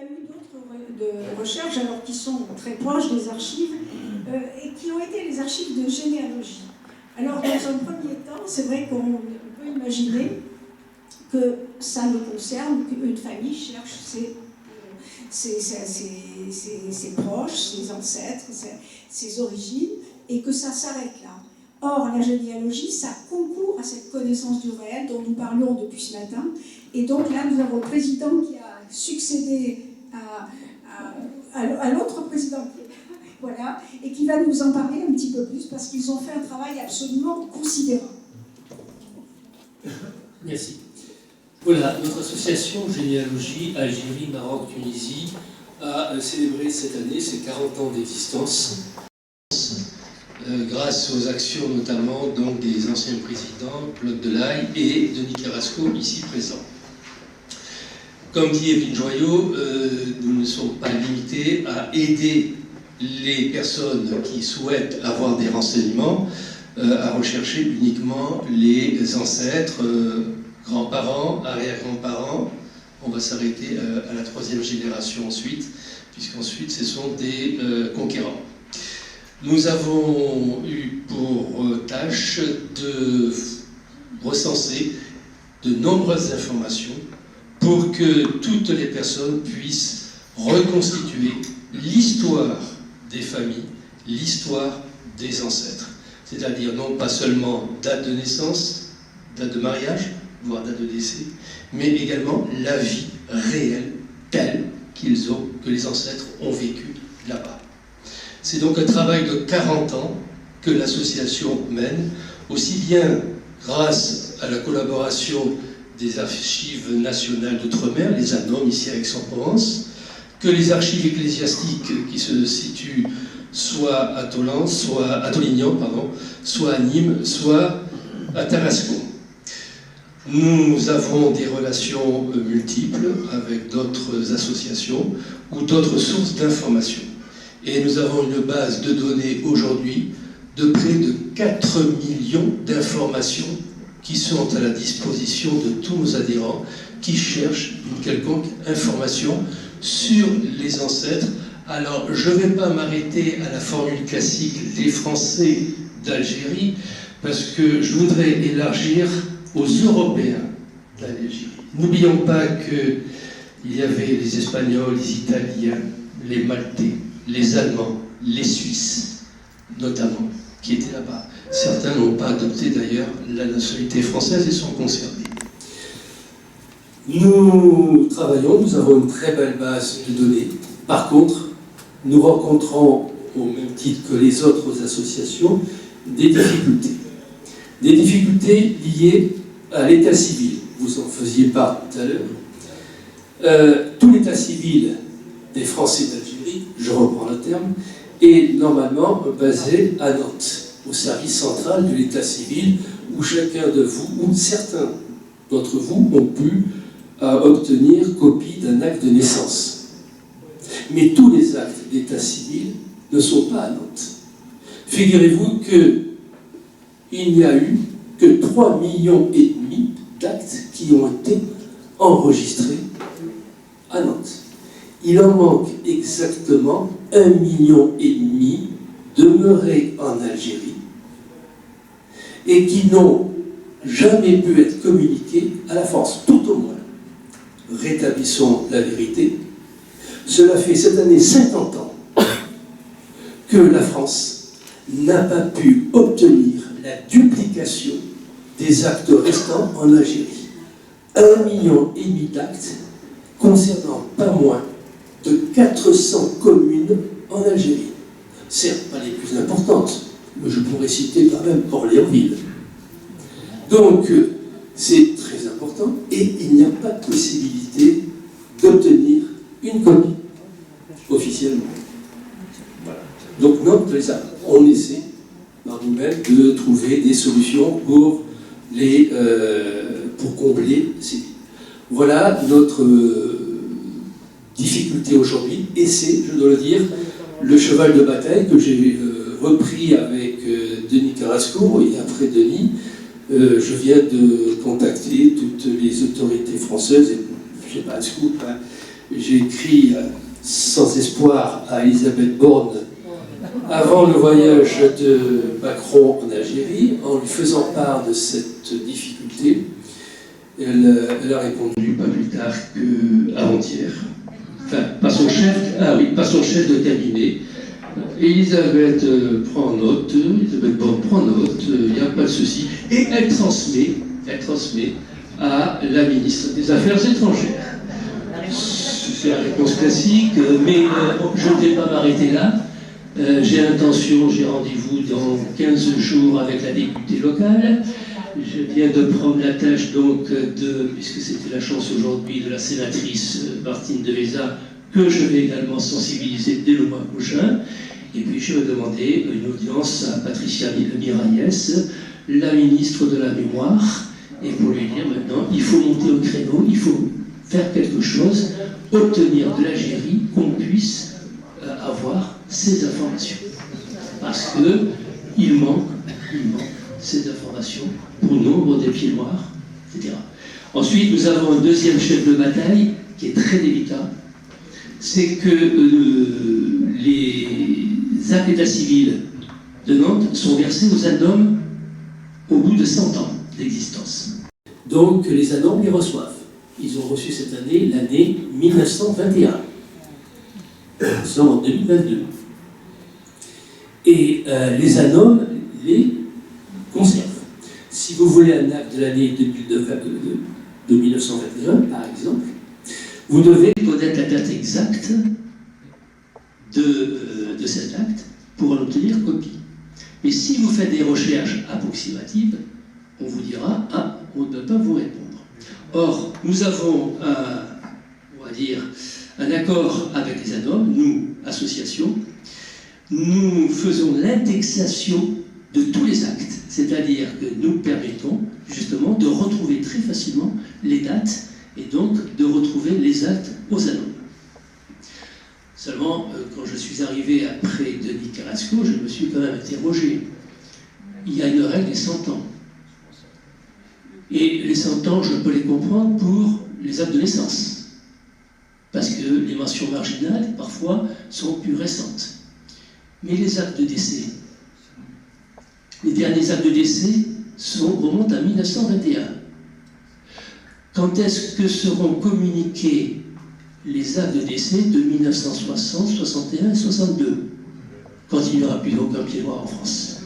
a eu d'autres recherches, alors qui sont très proches des archives, et qui ont été les archives de généalogie. Alors, dans un premier temps, c'est vrai qu'on peut imaginer que ça ne concerne qu'une famille cherche ses proches, ses ancêtres, ses origines, et que ça s'arrête là. Or, la généalogie, ça concourt à cette connaissance du réel dont nous parlons depuis ce matin. Et donc là, nous avons le président qui a succédé à l'autre président, voilà, et qui va nous en parler un petit peu plus, parce qu'ils ont fait un travail absolument considérable. Merci. Voilà, notre association Généalogie Algérie, Maroc, Tunisie a célébré cette année ses 40 ans d'existence. Grâce aux actions notamment donc, des anciens présidents, Claude Delaye et Denis Carrasco, ici présents. Comme dit Evelyne Joyot, nous ne sommes pas limités à aider les personnes qui souhaitent avoir des renseignements à rechercher uniquement les ancêtres, grands-parents, arrière-grands-parents. On va s'arrêter à la 3e génération ensuite, puisqu'ensuite ce sont des conquérants. Nous avons eu pour tâche de recenser de nombreuses informations pour que toutes les personnes puissent reconstituer l'histoire des familles, l'histoire des ancêtres. C'est-à-dire non pas seulement date de naissance, date de mariage, voire date de décès, mais également la vie réelle telle que les ancêtres ont vécu là-bas. C'est donc un travail de 40 ans que l'association mène, aussi bien grâce à la collaboration des archives nationales d'outre-mer, les ANOM ici à Aix-en-Provence, que les archives ecclésiastiques qui se situent soit à Tolan, soit à Tolignan, soit à Nîmes, soit à Tarascon. Nous avons des relations multiples avec d'autres associations ou d'autres sources d'informations. Et nous avons une base de données aujourd'hui de près de 4 millions d'informations qui sont à la disposition de tous nos adhérents qui cherchent une quelconque information sur les ancêtres. Alors, je ne vais pas m'arrêter à la formule classique « les Français d'Algérie » parce que je voudrais élargir aux Européens d'Algérie. N'oublions pas qu'il y avait les Espagnols, les Italiens, les Maltais, les Allemands, les Suisses, notamment, qui étaient là-bas. Certains n'ont pas adopté d'ailleurs la nationalité française et sont concernés. Nous travaillons, nous avons une très belle base de données. Par contre, nous rencontrons, au même titre que les autres associations, des difficultés. Des difficultés liées à l'état civil. Vous en faisiez part tout à l'heure. Tout l'état civil des Français d'Algérie, je reprends le terme, est normalement basé à Nantes, au service central de l'état civil, où chacun de vous, ou certains d'entre vous, ont pu obtenir copie d'un acte de naissance. Mais tous les actes d'état civil ne sont pas à Nantes. Figurez-vous qu'il n'y a eu que 3,5 millions d'actes qui ont été enregistrés à Nantes. Il en manque exactement 1,5 million demeurés en Algérie et qui n'ont jamais pu être communiqués à la France, tout au moins. Rétablissons la vérité. Cela fait cette année 50 ans que la France n'a pas pu obtenir la duplication des actes restants en Algérie. 1,5 million d'actes concernant pas moins de 400 communes en Algérie. Certes, pas les plus importantes, mais je pourrais citer quand même Orléansville. Donc, c'est très important et il n'y a pas de possibilité d'obtenir une copie officiellement. Voilà. Donc, on essaie par nous-mêmes de trouver des solutions pour combler ces vides. Voilà notre difficulté aujourd'hui, et c'est, je dois le dire, le cheval de bataille que j'ai repris avec Denis Carrasco et après Denis. Je viens de contacter toutes les autorités françaises, et je n'ai pas de scoop, hein, J'ai écrit sans espoir à Elisabeth Borne avant le voyage de Macron en Algérie, en lui faisant part de cette difficulté. Elle a répondu pas plus tard qu'avant-hier. Enfin, pas son chef de cabinet. Elisabeth prend note, Elisabeth Borne prend note, il n'y a pas de souci. Et elle transmet à la ministre des Affaires étrangères. C'est la réponse classique, mais je ne vais pas m'arrêter là. J'ai rendez-vous dans 15 jours avec la députée locale. Je viens de prendre la tâche donc puisque c'était la chance aujourd'hui de la sénatrice Martine de Véza, que je vais également sensibiliser dès le mois prochain. Et puis je vais demander une audience à Patricia Miralles, la ministre de la Mémoire, et pour lui dire maintenant, il faut monter au créneau, il faut faire quelque chose, obtenir de l'Algérie qu'on puisse avoir ces informations. Parce qu'il manque ces informations pour nombre des pieds noirs, etc. Ensuite, nous avons un deuxième chef de bataille qui est très délicat, c'est que les actes d'état civil de Nantes sont versés aux ADOM au bout de 100 ans d'existence. Donc les ADOM les reçoivent. Ils ont reçu cette année l'année 1921. Nous sommes en 2022. Et les ADOM les conservent. Si vous voulez un acte de l'année de 1921, par exemple, vous devez connaître la date exacte de cet acte pour en obtenir copie. Mais si vous faites des recherches approximatives, on vous dira « Ah, on ne peut pas vous répondre ». Or, nous avons un accord avec les ADOM, nous, associations, nous faisons l'indexation de tous les actes, c'est-à-dire que nous permettons justement de retrouver très facilement les dates et donc de retrouver les actes aux ADOM. Seulement, quand je suis arrivé après Denis Carrasco, je me suis quand même interrogé. Il y a une règle des 100 ans. Et les 100 ans, je peux les comprendre pour les actes de naissance. Parce que les mentions marginales, parfois, sont plus récentes. Mais les actes de décès, les derniers actes de décès remontent à 1921. Quand est-ce que seront communiqués les actes de décès de 1960, 61 et 62, quand il n'y aura plus aucun pied noir en France?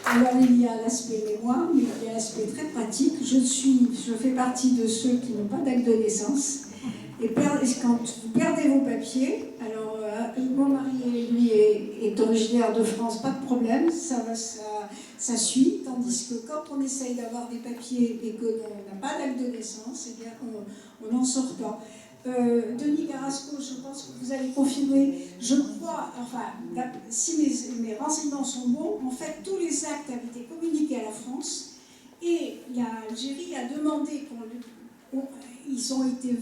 Alors il y a l'aspect mémoire, mais il y a l'aspect très pratique. Je fais partie de ceux qui n'ont pas d'acte de naissance. Et quand vous perdez vos papiers, alors mon mari, lui, est originaire de France, pas de problème, ça suit. Tandis que quand on essaye d'avoir des papiers et qu'on n'a pas d'acte de naissance, eh bien on n'en sort pas. Denis Carrasco, je pense que vous allez confirmer, je crois, enfin, si mes renseignements sont bons, en fait, tous les actes avaient été communiqués à la France et l'Algérie a demandé ils ont été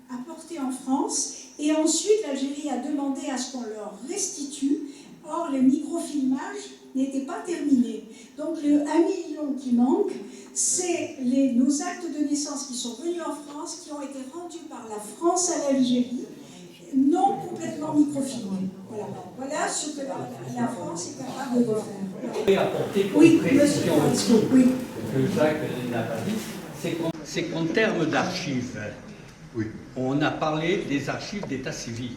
apportés en France et ensuite l'Algérie a demandé à ce qu'on leur restitue. Or, le microfilmage n'était pas terminé. Donc, le 1 million qui manque, c'est nos actes de naissance qui sont venus en France, qui ont été rendus par la France à l'Algérie, non complètement microfilmés. Voilà ce que la France est capable de faire. Oui, monsieur. Oui. Que Jacques n'a pas dit, c'est qu'en termes d'archives, oui, on a parlé des archives d'état civil.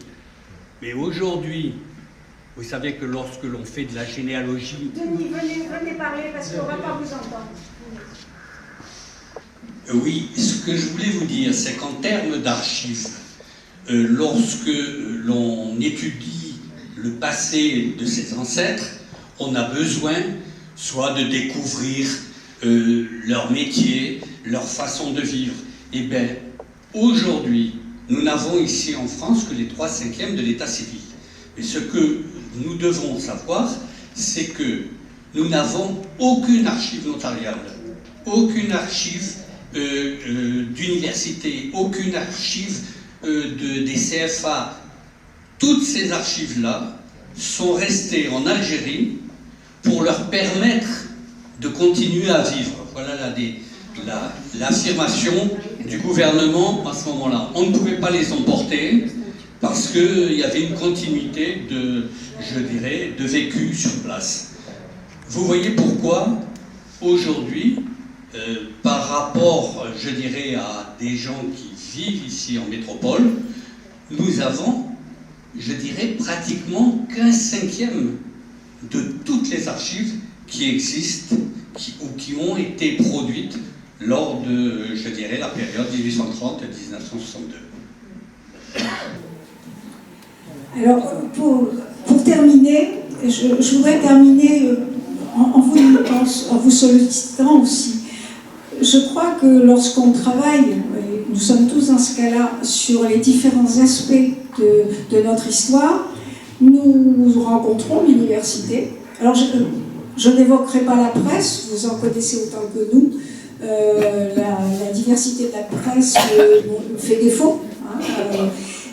Mais aujourd'hui, vous savez que lorsque l'on fait de la généalogie... Denis, venez parler parce qu'on ne va pas vous entendre. Oui, ce que je voulais vous dire, c'est qu'en termes d'archives, lorsque l'on étudie le passé de ses ancêtres, on a besoin soit de découvrir leur métier, leur façon de vivre. Eh bien, aujourd'hui, nous n'avons ici en France que les 3/5 de l'état civil. Et ce que nous devons savoir, c'est que nous n'avons aucune archive notariale, aucune archive d'université, aucune archive des CFA. Toutes ces archives-là sont restées en Algérie pour leur permettre de continuer à vivre. Voilà là des l'affirmation du gouvernement à ce moment-là. On ne pouvait pas les emporter parce qu'il y avait une continuité de, je dirais, de vécu sur place. Vous voyez pourquoi aujourd'hui, par rapport, je dirais, à des gens qui vivent ici en métropole, nous avons, je dirais, pratiquement qu'un cinquième de toutes les archives qui existent ou qui ont été produites lors de, je dirais, la période 1830-1962. Alors, pour terminer, je voudrais terminer en vous sollicitant aussi. Je crois que lorsqu'on travaille, et nous sommes tous dans ce cas-là, sur les différents aspects de notre histoire, nous rencontrons l'université. Alors, je n'évoquerai pas la presse, vous en connaissez autant que nous. La diversité de la presse fait défaut. Hein,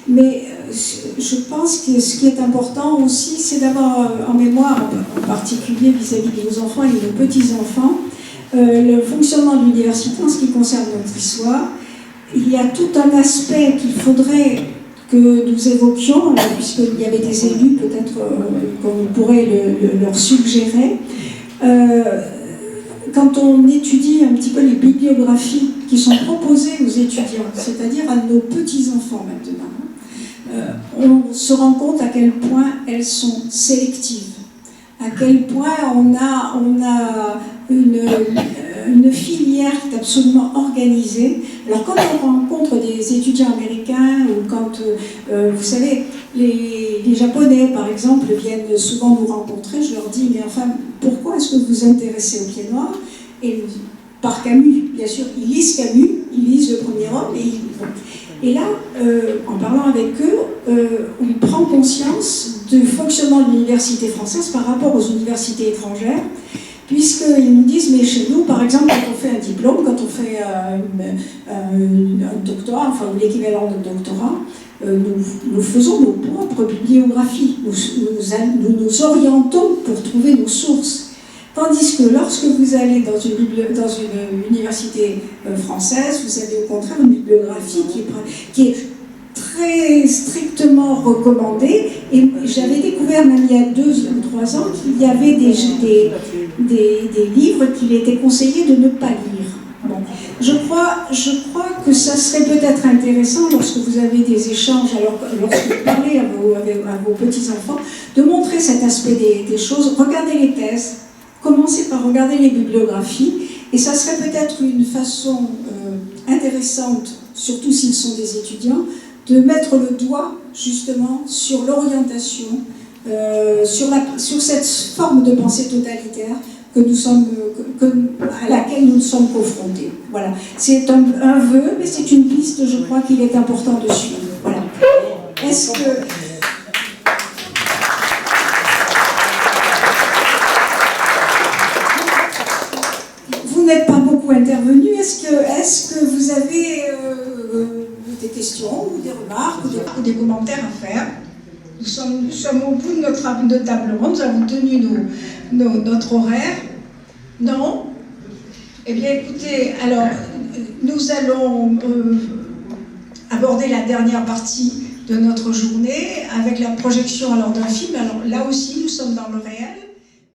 mais je pense que ce qui est important aussi, c'est d'avoir en mémoire, en particulier vis-à-vis de nos enfants et de nos petits-enfants, le fonctionnement de l'université en ce qui concerne notre histoire. Il y a tout un aspect qu'il faudrait que nous évoquions, puisqu'il y avait des élus, peut-être qu'on pourrait leur suggérer. Quand on étudie un petit peu les bibliographies qui sont proposées aux étudiants, c'est-à-dire à nos petits-enfants maintenant, on se rend compte à quel point elles sont sélectives, à quel point on a une filière qui est absolument organisée. Alors quand on rencontre des étudiants américains ou quand, vous savez, les Japonais par exemple viennent souvent nous rencontrer, je leur dis mais enfin pourquoi est-ce que vous vous intéressez au pied noir? Et par Camus, bien sûr, ils lisent Camus, ils lisent Le Premier Homme et là, en parlant avec eux, on prend conscience du fonctionnement de l'université française par rapport aux universités étrangères, puisqu'ils nous disent, mais chez nous, par exemple, quand on fait un diplôme, quand on fait un doctorat, enfin l'équivalent d'un doctorat, nous faisons nos propres bibliographies, nous nous orientons pour trouver nos sources. Tandis que lorsque vous allez dans une université française, vous avez au contraire une bibliographie qui est très strictement recommandée. Et j'avais découvert, même il y a 2 ou 3 ans, qu'il y avait des livres qu'il était conseillé de ne pas lire. Bon. Je crois que ça serait peut-être intéressant, lorsque vous avez des échanges, lorsque vous parlez à vos petits-enfants, de montrer cet aspect des choses. Regardez les thèses. Commencez par regarder les bibliographies, et ça serait peut-être une façon intéressante, surtout s'ils sont des étudiants, de mettre le doigt justement sur l'orientation, sur cette forme de pensée totalitaire à laquelle nous sommes confrontés. Voilà. C'est un vœu, mais c'est une piste, je crois, qu'il est important de suivre. Voilà. Est-ce que... Vous n'êtes pas beaucoup intervenu. Est-ce que vous avez des questions ou des remarques ou des commentaires à faire? Nous sommes au bout de notre table ronde. Nous avons tenu notre horaire. Non? Eh bien, écoutez, alors, nous allons aborder la dernière partie de notre journée avec la projection alors d'un film. Alors, là aussi, nous sommes dans le réel.